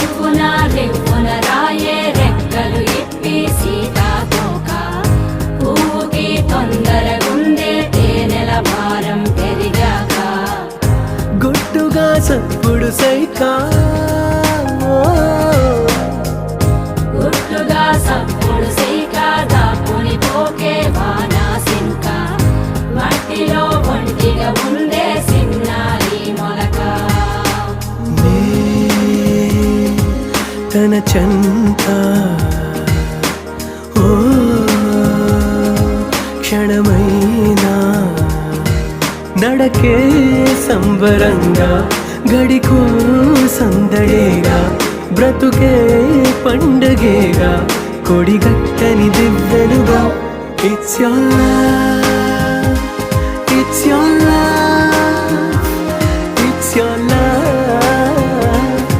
రివ్వున రివ్వున రాయే రెక్కలు ఇప్పి సీతాకోక పువ్వుకి తొందరగుందే తేనెల భారం పెరిగాక గుట్టుగా సప్పుడు సైకా గుట్టుగా సప్పుడు సైక దాపుని పోకే వానా సింక మట్టిలో ఒంటిగా ఉందే సిన్నారి మొలక తన చెంత ఓ క్షణమైనా నడకే సంబరంగా గడికో సందడేగా బ్రతుకే పండగేగా కొడిగట్టని దివ్వెనుగా ఇట్స్ your